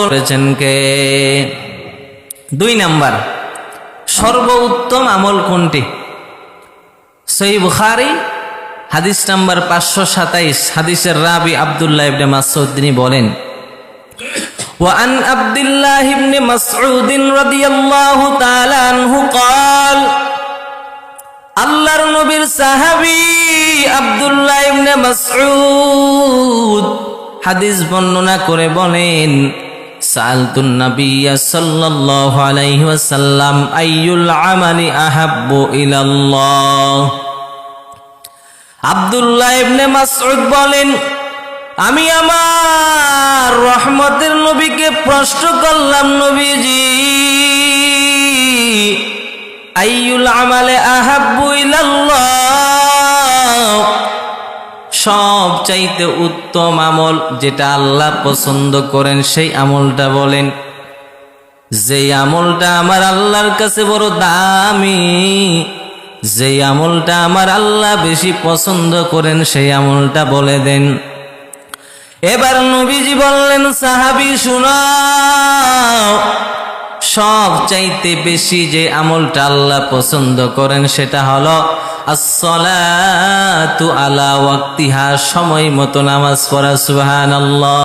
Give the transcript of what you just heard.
করেছেন কে? 2 নাম্বার, সর্বোত্তম আমল কোনটি? সহিহ বুখারী হাদিস নাম্বার 527, হাদিসের রাবি আব্দুল্লাহ ইবনে মাসউদ তিনি বলেন, وعن عبد الله بن مسعود رضي الله تعالى عنه قال আল্লাহর নবীর সাহাবী আব্দুল্লাহ ইবনে মাসউদ হাদিস বর্ণনা করে বলেন, সাআলতুন নাবিয়্য সাল্লাল্লাহু আলাইহি ওয়াসাল্লাম আইয়ুল আমালি আহাব্বু ইলাল্লাহ। আব্দুল্লাহ ইবনে মাসউদ বলেন, আমি আমার রহমতের নবীকে প্রশ্ন করলাম, নবীজি আইয়ুল আমালে আহাব্বু ইলাল্লাহ, সব চাইতে উত্তম আমল যেটা আল্লাহ পছন্দ করেন সেই আমলটা বলেন। যেই আমলটা আমার আল্লাহর কাছে বড় দামি, যেই আমলটা আমার আল্লাহ বেশি পছন্দ করেন সেই আমলটা বলে দেন। এবার নবীজি বললেন, সাহাবী শুনাও, সব চাইতে বেশি যে আমলটা আল্লাহ পছন্দ করেন সেটা হলো আসসালাতু আলা ওয়াক্তিহা, সময় মতো নামাজ পড়া। সুবহানাল্লাহ।